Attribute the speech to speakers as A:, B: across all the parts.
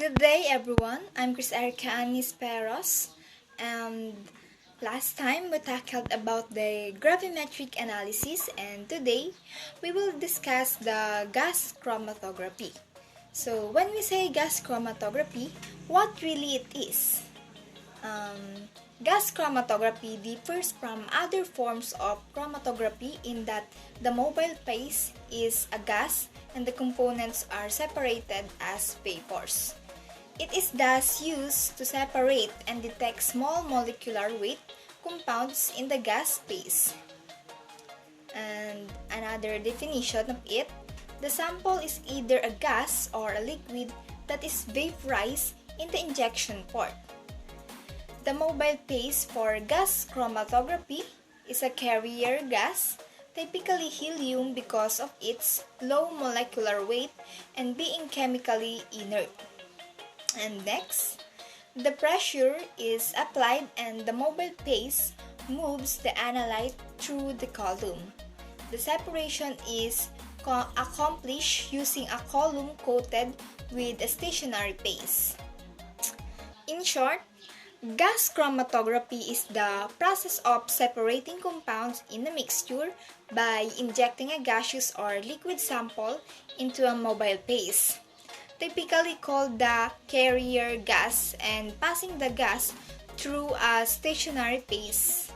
A: Good day, everyone. I'm Chris Erica Anis Peros, and last time we tackled about the gravimetric analysis, and today we will discuss the gas chromatography. So, when we say gas chromatography, what really it is? Gas chromatography differs from other forms of chromatography in that the mobile phase is a gas and the components are separated as vapors. It is thus used to separate and detect small molecular weight compounds in the gas phase. And another definition of it, the sample is either a gas or a liquid that is vaporized in the injection port. The mobile phase for gas chromatography is a carrier gas, typically helium because of its low molecular weight and being chemically inert. And next, the pressure is applied and the mobile phase moves the analyte through the column. The separation is accomplished using a column coated with a stationary phase. In short, gas chromatography is the process of separating compounds in a mixture by injecting a gaseous or liquid sample into a mobile phase, typically called the carrier gas, and passing the gas through a stationary phase.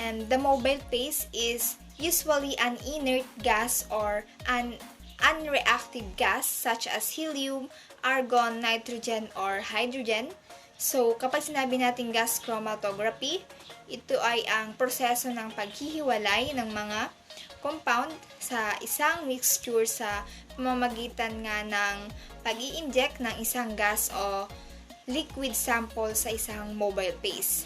A: And the mobile phase is usually an inert gas or an unreactive gas such as helium, argon, nitrogen, or hydrogen. So, kapag sinabi natin gas chromatography, ito ay ang proseso ng paghihiwalay ng mga compound sa isang mixture sa pamamagitan nga ng pag-i-inject ng isang gas o liquid sample sa isang mobile phase.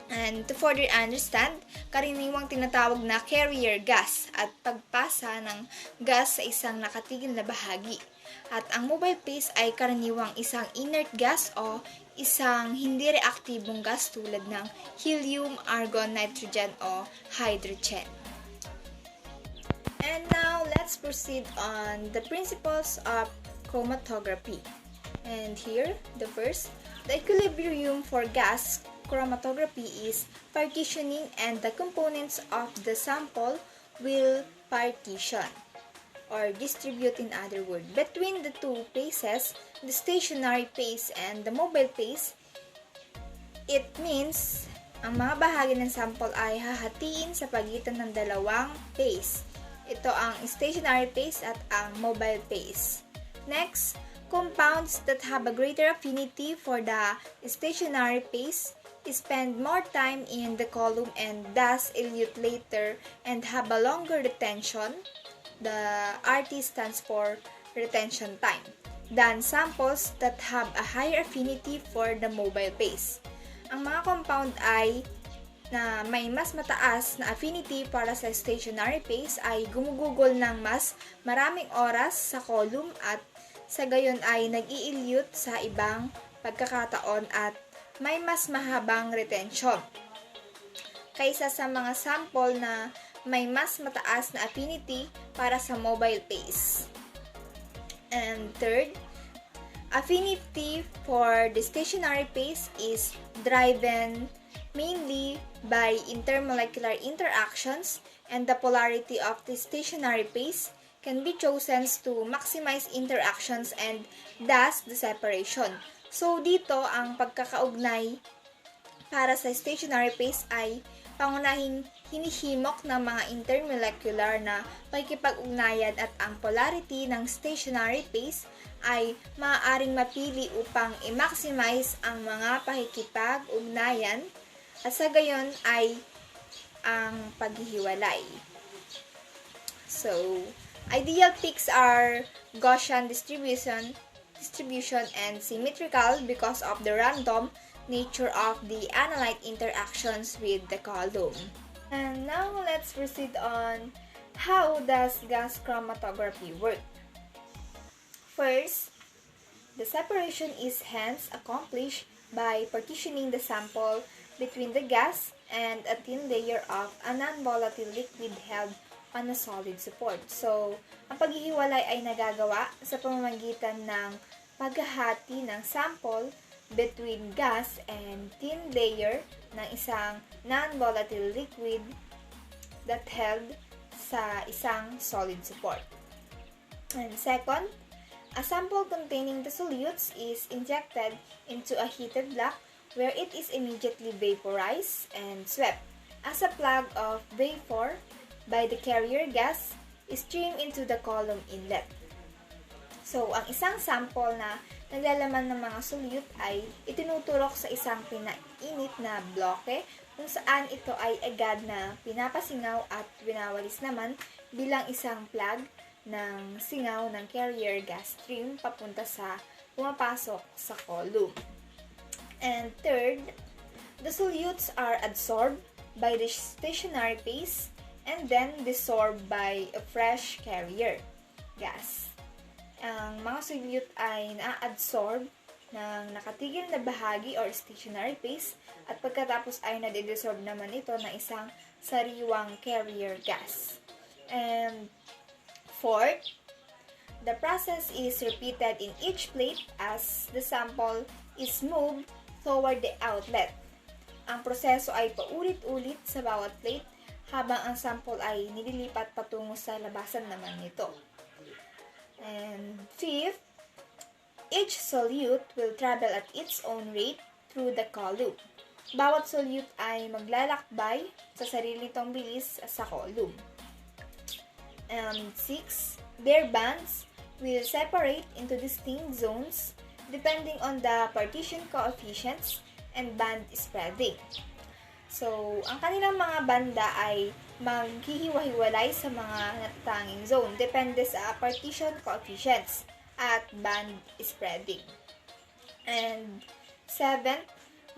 A: And to further understand, karaniwang tinatawag na carrier gas at pagpasa ng gas sa isang nakatigil na bahagi. At ang mobile phase ay karaniwang isang inert gas o isang hindi reaktibong gas tulad ng helium, argon, nitrogen o hydrogen. And now, let's proceed on the principles of chromatography. And here, the first, the equilibrium for gas chromatography is partitioning, and the components of the sample will partition or distribute, in other words, between the two phases, the stationary phase and the mobile phase. It means ang mga bahagi ng sample ay hahatiin sa pagitan ng dalawang phase. Ito ang stationary phase at ang mobile phase. Next, compounds that have a greater affinity for the stationary phase spend more time in the column and thus elute later and have a longer retention. The RT stands for retention time than samples that have a higher affinity for the mobile phase. Ang mga compound ay na may mas mataas na affinity para sa stationary phase ay gumugugol ng mas maraming oras sa column at sa gayon ay nag-i-elute sa ibang pagkakataon at may mas mahabang retention kaysa sa mga sample na may mas mataas na affinity para sa mobile phase. And third, affinity for the stationary phase is driven mainly by intermolecular interactions, and the polarity of the stationary phase can be chosen to maximize interactions and thus the separation. So, dito ang pagkakaugnay para sa stationary phase ay pangunahing hinihimok ng mga intermolecular na pakikipag-ugnayan at ang polarity ng stationary phase ay maaaring mapili upang i-maximize ang mga pakikipag-ugnayan at sa gayon ay ang paghihiwalay. So, ideal peaks are Gaussian distribution and symmetrical because of the random nature of the analyte interactions with the column. And now let's proceed on how does gas chromatography work. First, the separation is hence accomplished by partitioning the sample between the gas and a thin layer of a non-volatile liquid held on a solid support. So, ang paghihiwalay ay nagagawa sa pamamagitan ng paghahati ng sample between gas and thin layer ng isang non-volatile liquid that held sa isang solid support. And second, a sample containing the solutes is injected into a heated block where it is immediately vaporized and swept as a plug of vapor by the carrier gas stream into the column inlet. So, ang isang sample na naglalaman ng mga solute ay itinuturok sa isang pinainit na bloke kung saan ito ay agad na pinapasingaw at winawalis naman bilang isang plug ng singaw ng carrier gas stream papunta sa pumapasok sa column. And third, the solutes are adsorbed by the stationary phase and then desorbed by a fresh carrier gas. Ang mga solute ay na-adsorb ng nakatigil na bahagi or stationary phase at pagkatapos ay nade-desorb naman ito ng isang sariwang carrier gas. And fourth, the process is repeated in each plate as the sample is moved toward the outlet. Ang proseso ay paulit-ulit sa bawat plate habang ang sample ay nililipat patungo sa labasan naman nito. And fifth, each solute will travel at its own rate through the column. Bawat solute ay maglalakbay sa sarili nitong bilis sa column. And sixth, their bands will separate into distinct zones depending on the partition coefficients and band spreading. So, ang kanilang mga banda ay maghihiwa-hiwalay sa mga natatanging zone depende sa partition coefficients at band spreading. And seventh,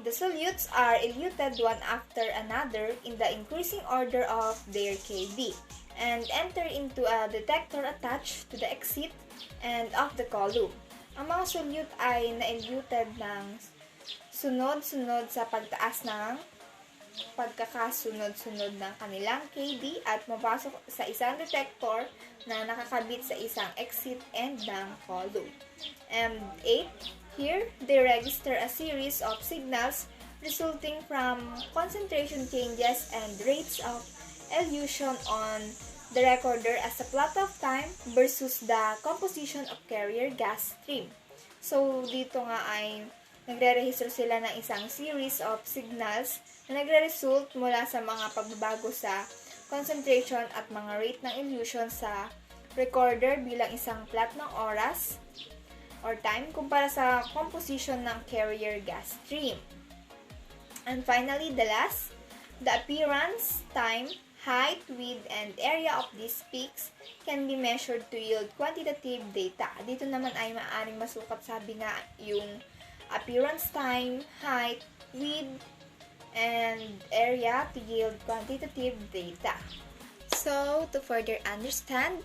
A: the solutes are eluted one after another in the increasing order of their Kb and enter into a detector attached to the exit end of the column. Ang mga solute ay na-eluted ng sunod-sunod sa pagtaas ng pagkakasunod-sunod ng kanilang Kb at mapasok sa isang detector na nakakabit sa isang exit end ng column. And 8, here, they register a series of signals resulting from concentration changes and rates of elution on the recorder as a plot of time versus the composition of carrier gas stream. So, dito nga ay nagre-register sila ng isang series of signals na nagre-result mula sa mga pagbabago sa concentration at mga rate ng elution sa recorder bilang isang plot ng oras or time kumpara sa composition ng carrier gas stream. And finally, the last, the appearance, time, height, width, and area of these peaks can be measured to yield quantitative data. Dito naman ay maaaring masukat, sabi nga, yung appearance time, height, width, and area to yield quantitative data. So, to further understand,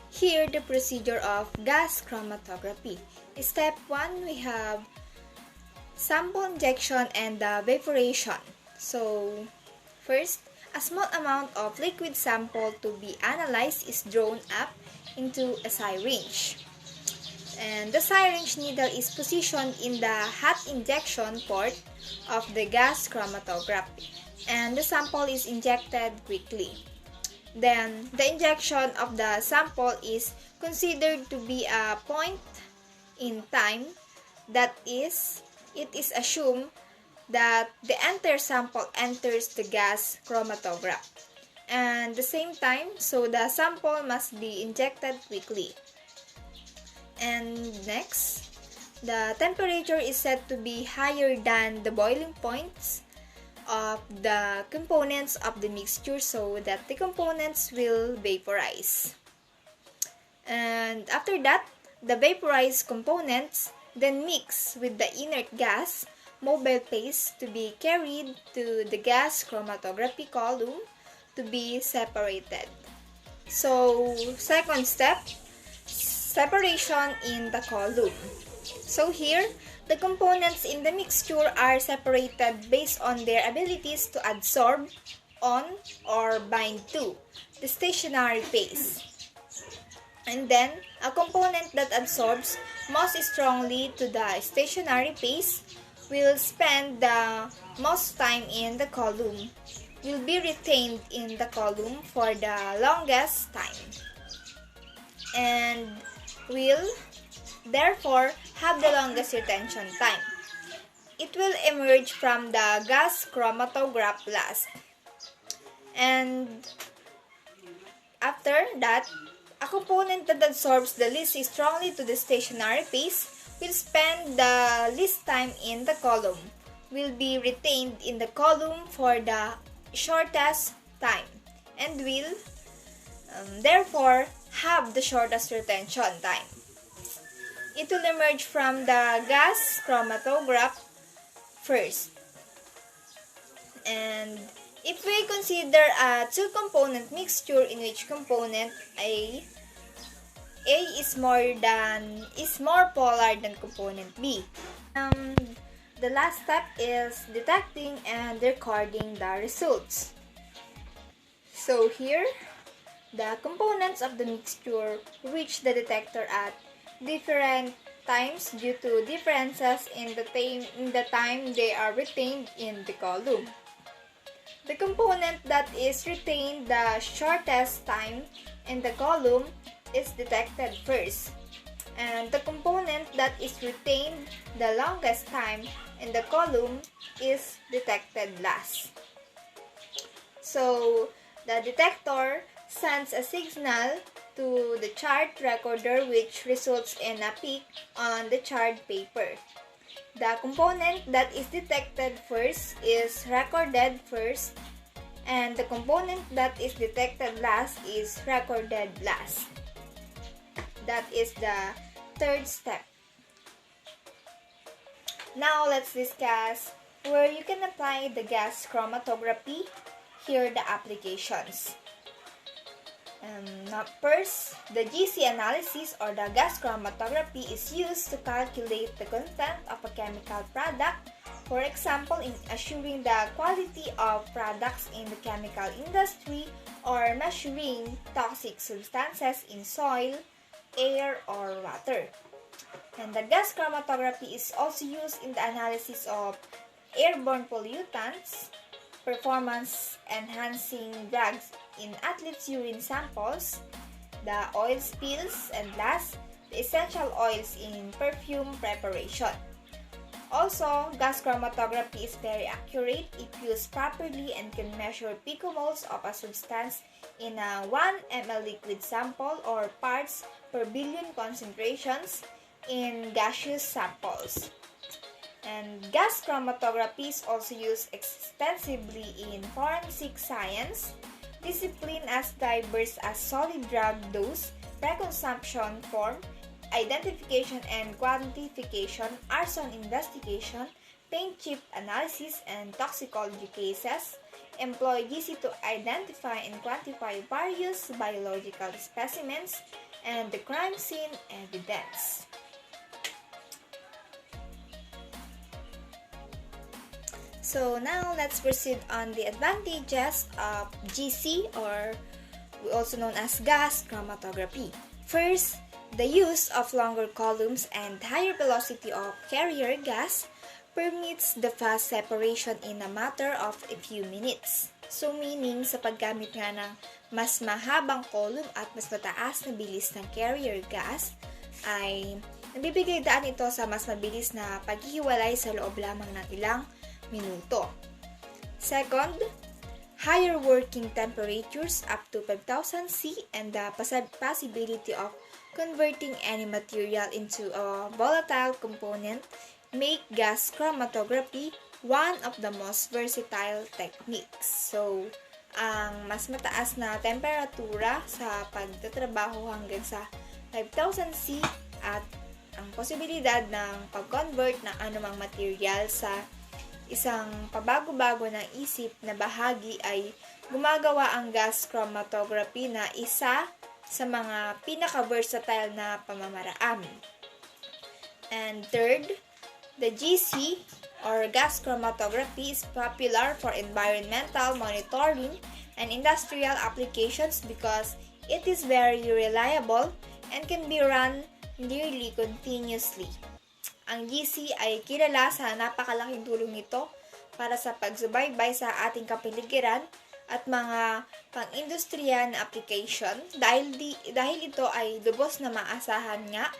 A: here the procedure of gas chromatography. Step 1, we have sample injection and vaporization. So, first, a small amount of liquid sample to be analyzed is drawn up into a syringe. And the syringe needle is positioned in the hot injection port of the gas chromatography, and the sample is injected quickly. Then, the injection of the sample is considered to be a point in time, that is, it is assumed that the entire sample enters the gas chromatograph and the same time, so the sample must be injected quickly. And next, the temperature is set to be higher than the boiling points of the components of the mixture so that the components will vaporize. And after that, the vaporized components then mix with the inert gas mobile phase to be carried to the gas chromatography column to be separated. So, second step, separation in the column. So here, the components in the mixture are separated based on their abilities to adsorb on or bind to the stationary phase. And then, a component that absorbs most strongly to the stationary phase will spend the most time in the column, will be retained in the column for the longest time, and will therefore have the longest retention time. It will emerge from the gas chromatograph last. And after that, a component that absorbs the least strongly to the stationary phase will spend the least time in the column, will be retained in the column for the shortest time, and will therefore have the shortest retention time. It will emerge from the gas chromatograph first. And if we consider a two-component mixture in which component A is more polar than component B. The last step is detecting and recording the results. So here, the components of the mixture reach the detector at different times due to differences in the time they are retained in the column. The component that is retained the shortest time in the column is detected first, and the component that is retained the longest time in the column is detected last. So, the detector sends a signal to the chart recorder which results in a peak on the chart paper. The component that is detected first is recorded first, and the component that is detected last is recorded last. That is the third step. Now let's discuss where you can apply the gas chromatography. Here are the applications. First, the GC analysis or the gas chromatography is used to calculate the content of a chemical product. For example, in assuring the quality of products in the chemical industry or measuring toxic substances in soil, air, or water. And the gas chromatography is also used in the analysis of airborne pollutants, performance-enhancing drugs in athletes' urine samples, the oil spills, and last, the essential oils in perfume preparation. Also, gas chromatography is very accurate if used properly and can measure picomoles of a substance in a 1 ml liquid sample or parts per billion concentrations in gaseous samples. And gas chromatography is also used extensively in forensic science, discipline as diverse as solid drug dose, preconsumption form, identification and quantification, arson investigation, paint chip analysis, and toxicology cases, employ GC to identify and quantify various biological specimens, and the crime scene evidence. So now let's proceed on the advantages of GC, or also known as gas chromatography. First, the use of longer columns and higher velocity of carrier gas permits the fast separation in a matter of a few minutes. So meaning sa paggamit nga ng mas mahabang column at mas mataas na bilis ng carrier gas ay nabibigay daan ito sa mas mabilis na paghihiwalay sa loob lamang ng ilang minuto. Second, higher working temperatures up to 5,000 C and the possibility of converting any material into a volatile component make gas chromatography one of the most versatile techniques. So, ang mas mataas na temperatura sa pagtatrabaho hanggang sa 5,000 C at ang posibilidad ng pag-convert ng anumang material sa isang pabago-bago ng isip na bahagi ay gumagawa ang gas chromatography na isa sa mga pinaka-versatile na pamamaraan. And third, the GC or gas chromatography is popular for environmental monitoring and industrial applications because it is very reliable and can be run nearly continuously. Ang GC ay kilala sa napakalaking tulong nito para sa pagsubaybay sa ating kapaligiran at mga pang-industriya na application dahil ito ay lubos na maasahan nga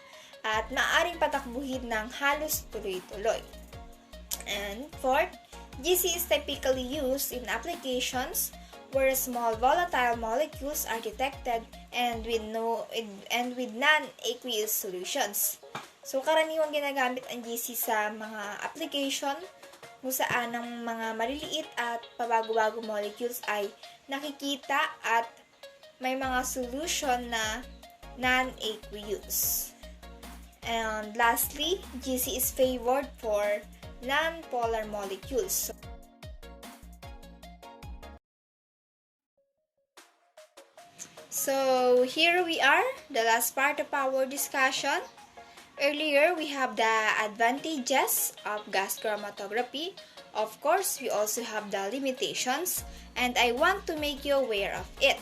A: at maaaring patakbuhin ng halos tuloy-tuloy. And fourth, GC is typically used in applications where small volatile molecules are detected and with non-aqueous solutions. So, karaniwang ginagamit ang GC sa mga application kung saan ang mga maliliit at pabago-bago molecules ay nakikita at may mga solution na non-aqueous. And lastly, GC is favored for non-polar molecules. So, here we are, the last part of our discussion. Earlier, we have the advantages of gas chromatography. Of course, we also have the limitations, and I want to make you aware of it.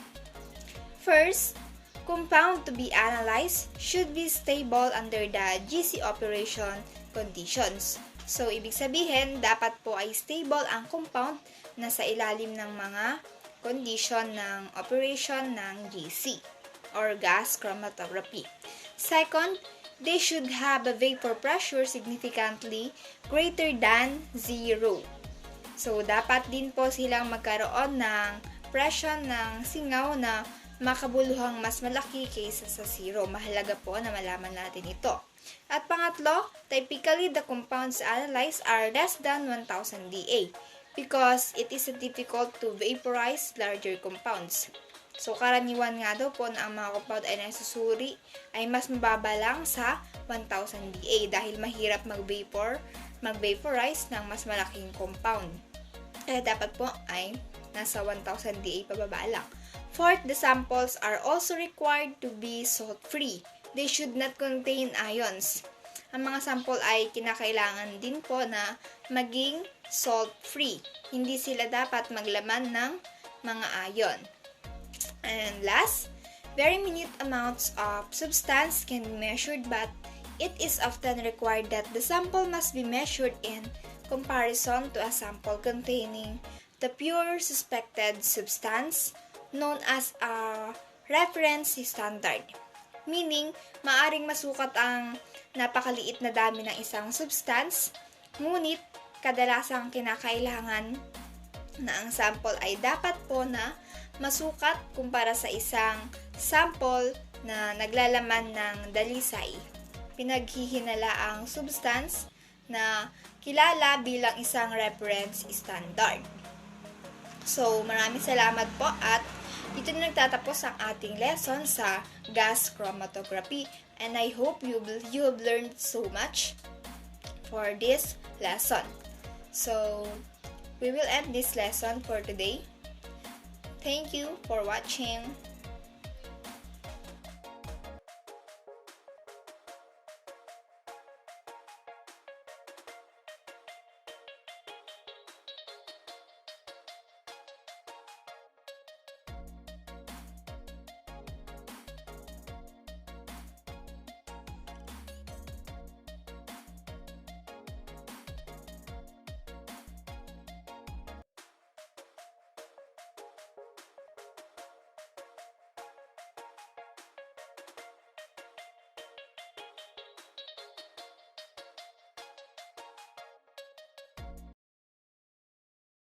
A: First, compound to be analyzed should be stable under the GC operation conditions. So, ibig sabihin, dapat po ay stable ang compound na sa ilalim ng mga condition ng operation ng GC or gas chromatography. Second, they should have a vapor pressure significantly greater than 0. So, dapat din po silang magkaroon ng pressure ng singaw na makabuluhang mas malaki kaysa sa 0. Mahalaga po na malaman natin ito. At pangatlo, typically the compounds analyzed are less than 1000 Da because it is difficult to vaporize larger compounds. So, karaniwan nga daw po na ang mga compound ay nasusuri ay mas mababa lang sa 1000 Da dahil mahirap mag-vaporize ng mas malaking compound. Kaya dapat po ay nasa 1000 Da pababa lang. Fourth, the samples are also required to be salt-free. They should not contain ions. Ang mga sample ay kinakailangan din po na maging salt-free. Hindi sila dapat maglaman ng mga ion. And last, very minute amounts of substance can be measured, but it is often required that the sample must be measured in comparison to a sample containing the pure suspected substance known as a reference standard. Meaning, maaring masukat ang napakaliit na dami ng isang substance, ngunit kadalasang kinakailangan na ang sample ay dapat po na masukat kumpara sa isang sample na naglalaman ng dalisay. Pinaghihinala ang substance na kilala bilang isang reference standard. So, maraming salamat po at dito na nagtatapos ang ating lesson sa gas chromatography, and I hope you have learned so much for this lesson. So, we will end this lesson for today. Thank you for watching.